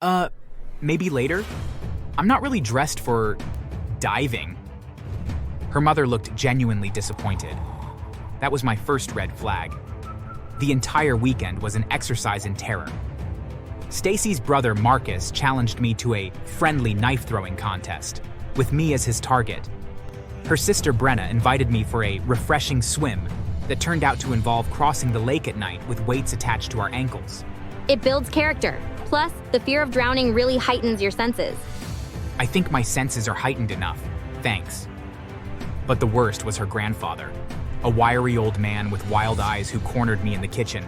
Uh, Maybe later? I'm not really dressed for diving. Her mother looked genuinely disappointed. That was my first red flag. The entire weekend was an exercise in terror. Stacy's brother Marcus challenged me to a friendly knife-throwing contest, with me as his target. Her sister Brenna invited me for a refreshing swim that turned out to involve crossing the lake at night with weights attached to our ankles. It builds character. Plus, the fear of drowning really heightens your senses. I think my senses are heightened enough, thanks. But the worst was her grandfather, a wiry old man with wild eyes who cornered me in the kitchen.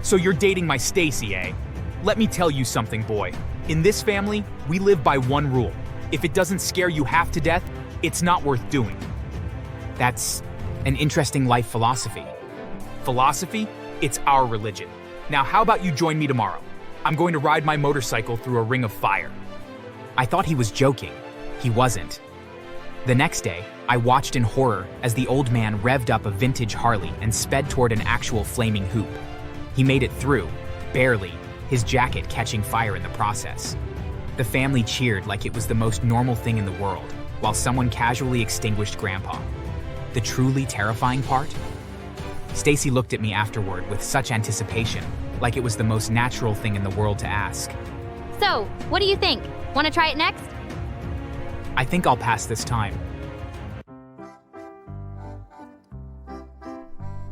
"So you're dating my Stacy, eh? Let me tell you something, boy. In this family, we live by one rule. If it doesn't scare you half to death, it's not worth doing." That's an interesting life philosophy. Philosophy? It's our religion. Now how about you join me tomorrow? I'm going to ride my motorcycle through a ring of fire. I thought he was joking. He wasn't. The next day, I watched in horror as the old man revved up a vintage Harley and sped toward an actual flaming hoop. He made it through, barely, his jacket catching fire in the process. The family cheered like it was the most normal thing in the world, while someone casually extinguished Grandpa. The truly terrifying part? Stacy looked at me afterward with such anticipation, like it was the most natural thing in the world to ask. So, what do you think? Want to try it next? I think I'll pass this time.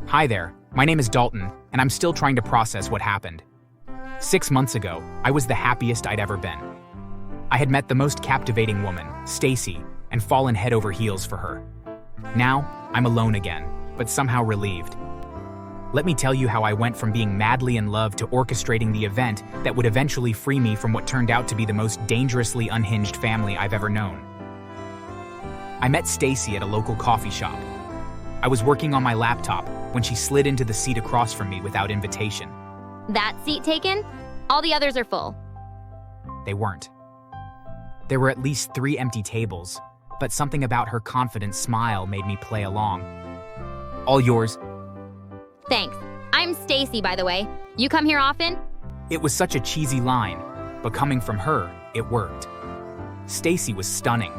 Hi there, my name is Dalton, and I'm still trying to process what happened. 6 months ago, I was the happiest I'd ever been. I had met the most captivating woman, Stacy, and fallen head over heels for her. Now, I'm alone again, but somehow relieved. Let me tell you how I went from being madly in love to orchestrating the event that would eventually free me from what turned out to be the most dangerously unhinged family I've ever known. I met Stacy at a local coffee shop. I was working on my laptop when she slid into the seat across from me without invitation. That seat taken? All the others are full. They weren't. There were at least 3 empty tables, but something about her confident smile made me play along. "All yours." Thanks. I'm Stacy, by the way. You come here often? It was such a cheesy line, but coming from her, it worked. Stacy was stunning.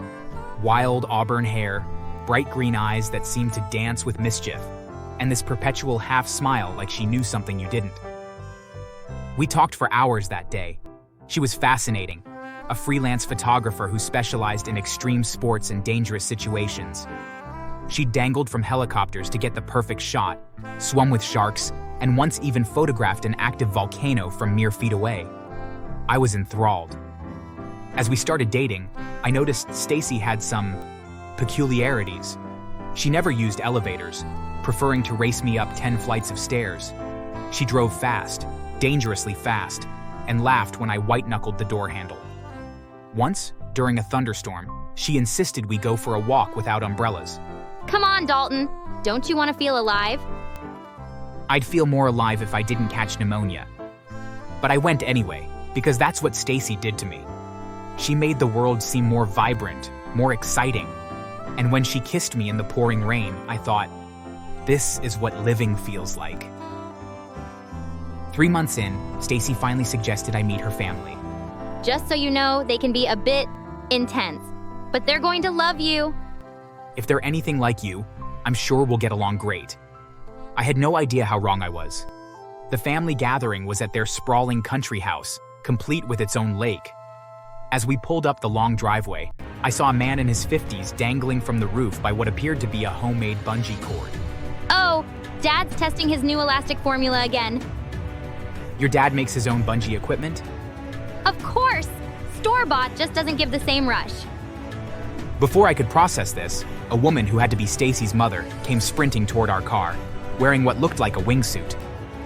Wild auburn hair, bright green eyes that seemed to dance with mischief, and this perpetual half smile like she knew something you didn't. We talked for hours that day. She was fascinating, a freelance photographer who specialized in extreme sports and dangerous situations. She dangled from helicopters to get the perfect shot, swum with sharks, and once even photographed an active volcano from mere feet away. I was enthralled. As we started dating, I noticed Stacy had some peculiarities. She never used elevators, preferring to race me up 10 flights of stairs. She drove fast, dangerously fast, and laughed when I white-knuckled the door handle. Once, during a thunderstorm, she insisted we go for a walk without umbrellas. Come on, Dalton. Don't you want to feel alive? I'd feel more alive if I didn't catch pneumonia. But I went anyway, because that's what Stacy did to me. She made the world seem more vibrant, more exciting. And when she kissed me in the pouring rain, I thought, this is what living feels like. 3 months in, Stacy finally suggested I meet her family. Just so you know, they can be a bit intense, but they're going to love you. If they're anything like you, I'm sure we'll get along great. I had no idea how wrong I was. The family gathering was at their sprawling country house, complete with its own lake. As we pulled up the long driveway, I saw a man in his 50s dangling from the roof by what appeared to be a homemade bungee cord. Oh, Dad's testing his new elastic formula again. Your dad makes his own bungee equipment? Of course! Store-bought just doesn't give the same rush. Before I could process this, a woman who had to be Stacy's mother came sprinting toward our car, wearing what looked like a wingsuit.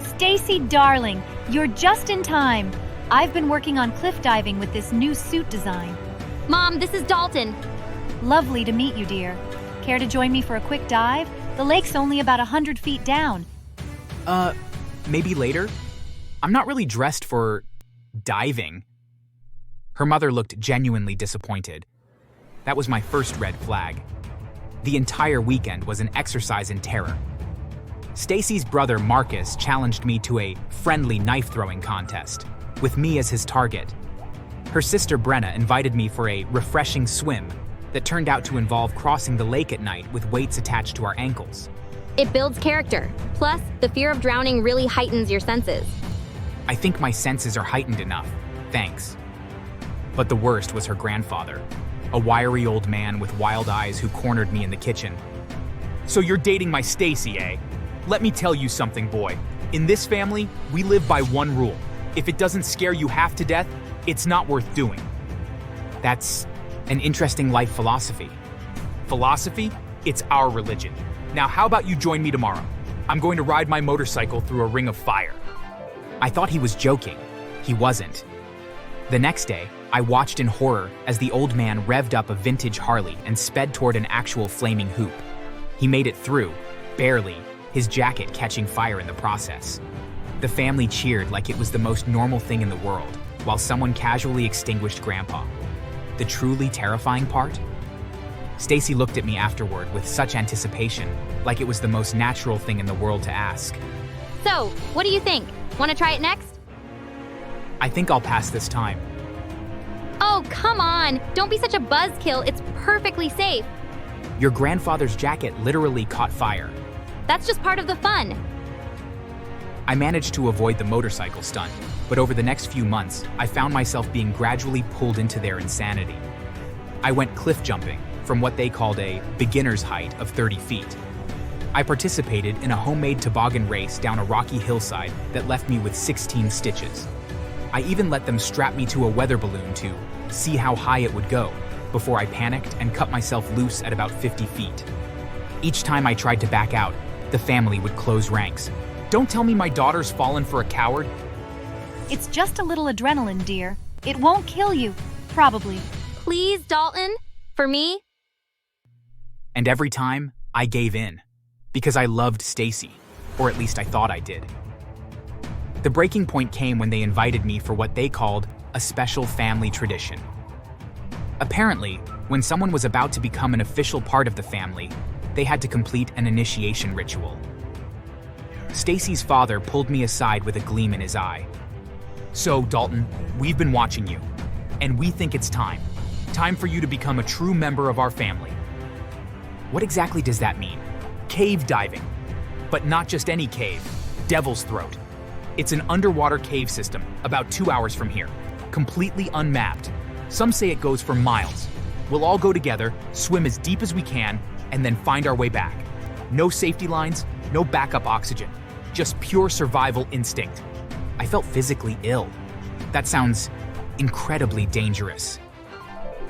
Stacy, darling, you're just in time. I've been working on cliff diving with this new suit design. Mom, this is Dalton. Lovely to meet you, dear. Care to join me for a quick dive? The lake's only about 100 feet down. Maybe later? I'm not really dressed for diving. Her mother looked genuinely disappointed. That was my first red flag. The entire weekend was an exercise in terror. Stacy's brother Marcus challenged me to a friendly knife-throwing contest, with me as his target. Her sister Brenna invited me for a refreshing swim that turned out to involve crossing the lake at night with weights attached to our ankles. It builds character. Plus, the fear of drowning really heightens your senses. I think my senses are heightened enough, thanks. But the worst was her grandfather, a wiry old man with wild eyes who cornered me in the kitchen. So you're dating my Stacy, eh? Let me tell you something, boy. In this family, we live by one rule. If it doesn't scare you half to death, it's not worth doing. That's an interesting life philosophy. Philosophy? It's our religion. Now how about you join me tomorrow? I'm going to ride my motorcycle through a ring of fire. I thought he was joking. He wasn't. The next day, I watched in horror as the old man revved up a vintage Harley and sped toward an actual flaming hoop. He made it through, barely, his jacket catching fire in the process. The family cheered like it was the most normal thing in the world, while someone casually extinguished Grandpa. The truly terrifying part? Stacy looked at me afterward with such anticipation, like it was the most natural thing in the world to ask. So, what do you think? Want to try it next? I think I'll pass this time. Oh, come on! Don't be such a buzzkill, it's perfectly safe. Your grandfather's jacket literally caught fire. That's just part of the fun. I managed to avoid the motorcycle stunt, but over the next few months, I found myself being gradually pulled into their insanity. I went cliff jumping from what they called a beginner's height of 30 feet. I participated in a homemade toboggan race down a rocky hillside that left me with 16 stitches. I even let them strap me to a weather balloon to see how high it would go before I panicked and cut myself loose at about 50 feet. Each time I tried to back out, the family would close ranks. Don't tell me my daughter's fallen for a coward. It's just a little adrenaline, dear. It won't kill you, probably. Please, Dalton? For me? And every time, I gave in. Because I loved Stacy, or at least I thought I did. The breaking point came when they invited me for what they called a special family tradition. Apparently, when someone was about to become an official part of the family, they had to complete an initiation ritual. Stacy's father pulled me aside with a gleam in his eye. So, Dalton, we've been watching you, and we think it's time. Time for you to become a true member of our family. What exactly does that mean? Cave diving. But not just any cave, Devil's Throat. It's an underwater cave system about 2 hours from here, completely unmapped. Some say it goes for miles. We'll all go together, swim as deep as we can, and then find our way back. No safety lines, no backup oxygen, just pure survival instinct. I felt physically ill. That sounds incredibly dangerous.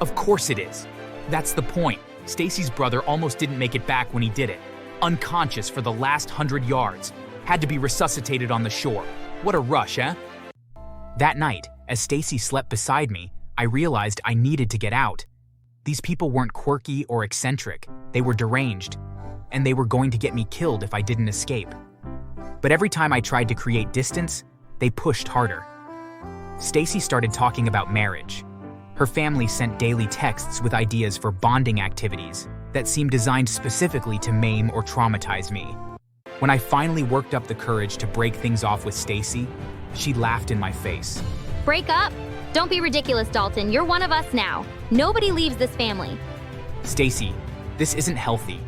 Of course it is. That's the point. Stacy's brother almost didn't make it back when he did it. Unconscious for the last 100 yards. Had to be resuscitated on the shore. What a rush, eh? That night, as Stacy slept beside me, I realized I needed to get out. These people weren't quirky or eccentric. They were deranged, and they were going to get me killed if I didn't escape. But every time I tried to create distance, they pushed harder. Stacy started talking about marriage. Her family sent daily texts with ideas for bonding activities that seemed designed specifically to maim or traumatize me. When I finally worked up the courage to break things off with Stacy, she laughed in my face. Break up? Don't be ridiculous, Dalton. You're one of us now. Nobody leaves this family. Stacy, this isn't healthy.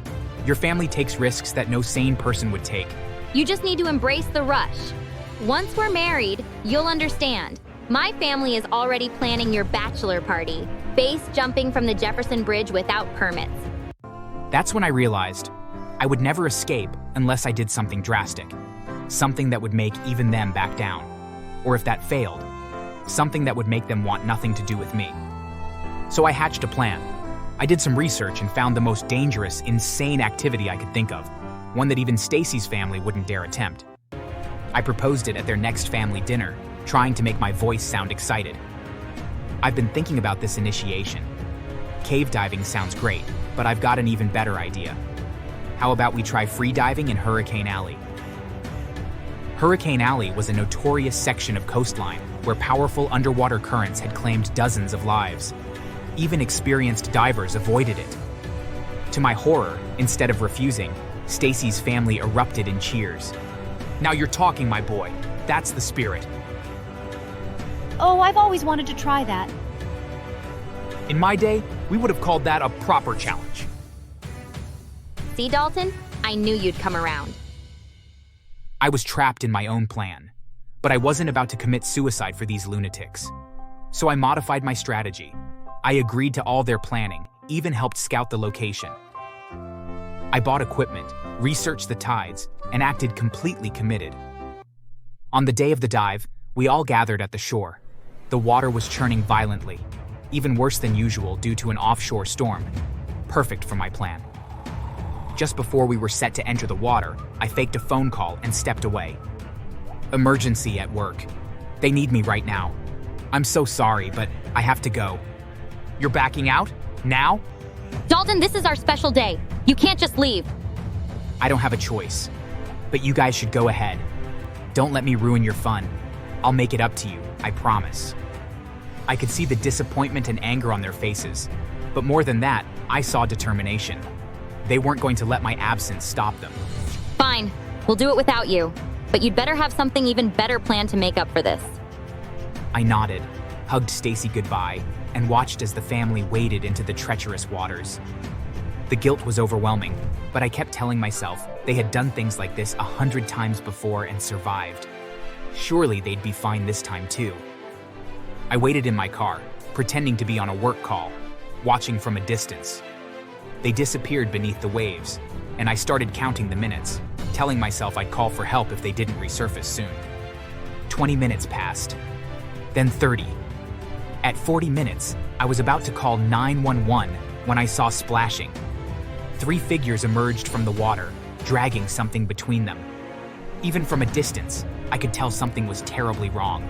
Your family takes risks that no sane person would take. You just need to embrace the rush. Once we're married, you'll understand. My family is already planning your bachelor party, base jumping from the Jefferson Bridge without permits. That's when I realized I would never escape unless I did something drastic. Something that would make even them back down. Or if that failed, something that would make them want nothing to do with me. So I hatched a plan. I did some research and found the most dangerous, insane activity I could think of, one that even Stacy's family wouldn't dare attempt. I proposed it at their next family dinner, trying to make my voice sound excited. I've been thinking about this initiation. Cave diving sounds great, but I've got an even better idea. How about we try free diving in Hurricane Alley? Hurricane Alley was a notorious section of coastline where powerful underwater currents had claimed dozens of lives. Even experienced divers avoided it. To my horror, instead of refusing, Stacy's family erupted in cheers. Now you're talking, my boy. That's the spirit. Oh, I've always wanted to try that. In my day, we would have called that a proper challenge. See, Dalton? I knew you'd come around. I was trapped in my own plan, but I wasn't about to commit suicide for these lunatics. So I modified my strategy. I agreed to all their planning, even helped scout the location. I bought equipment, researched the tides, and acted completely committed. On the day of the dive, we all gathered at the shore. The water was churning violently, even worse than usual due to an offshore storm. Perfect for my plan. Just before we were set to enter the water, I faked a phone call and stepped away. Emergency at work. They need me right now. I'm so sorry, but I have to go. You're backing out? Now? Dalton, this is our special day. You can't just leave. I don't have a choice. But you guys should go ahead. Don't let me ruin your fun. I'll make it up to you, I promise. I could see the disappointment and anger on their faces. But more than that, I saw determination. They weren't going to let my absence stop them. Fine, we'll do it without you. But you'd better have something even better planned to make up for this. I nodded, hugged Stacy goodbye, and watched as the family waded into the treacherous waters. The guilt was overwhelming, but I kept telling myself they had done things like this 100 times before and survived. Surely they'd be fine this time too. I waited in my car, pretending to be on a work call, watching from a distance. They disappeared beneath the waves, and I started counting the minutes, telling myself I'd call for help if they didn't resurface soon. 20 minutes passed, then 30. At 40 minutes, I was about to call 911 when I saw splashing. 3 figures emerged from the water, dragging something between them. Even from a distance, I could tell something was terribly wrong.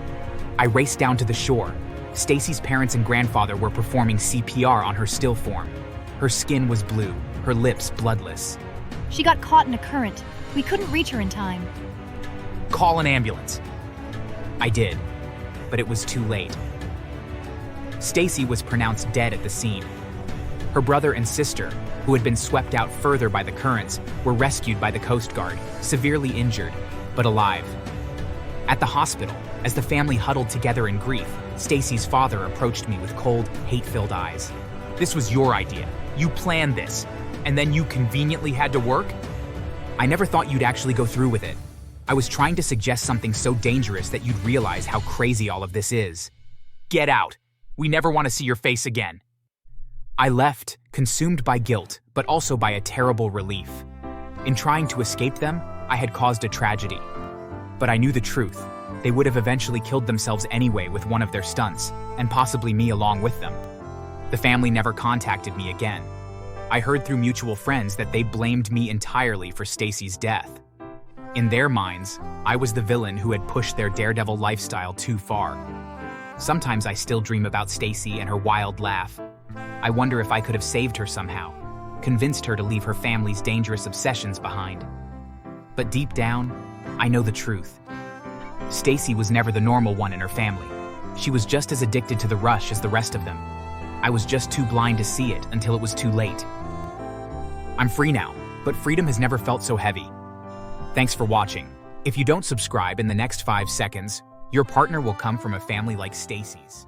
I raced down to the shore. Stacy's parents and grandfather were performing CPR on her still form. Her skin was blue, her lips bloodless. She got caught in a current. We couldn't reach her in time. Call an ambulance. I did, but it was too late. Stacy was pronounced dead at the scene. Her brother and sister, who had been swept out further by the currents, were rescued by the Coast Guard, severely injured, but alive. At the hospital, as the family huddled together in grief, Stacy's father approached me with cold, hate-filled eyes. This was your idea. You planned this, and then you conveniently had to work? I never thought you'd actually go through with it. I was trying to suggest something so dangerous that you'd realize how crazy all of this is. Get out. We never want to see your face again. I left, consumed by guilt, but also by a terrible relief. In trying to escape them, I had caused a tragedy. But I knew the truth. They would have eventually killed themselves anyway with one of their stunts, and possibly me along with them. The family never contacted me again. I heard through mutual friends that they blamed me entirely for Stacy's death. In their minds, I was the villain who had pushed their daredevil lifestyle too far. Sometimes I still dream about Stacy and her wild laugh. I wonder if I could have saved her somehow, convinced her to leave her family's dangerous obsessions behind. But deep down, I know the truth. Stacy was never the normal one in her family. She was just as addicted to the rush as the rest of them. I was just too blind to see it until it was too late. I'm free now, but freedom has never felt so heavy. Thanks for watching. If you don't subscribe in the next 5 seconds, your partner will come from a family like Stacy's.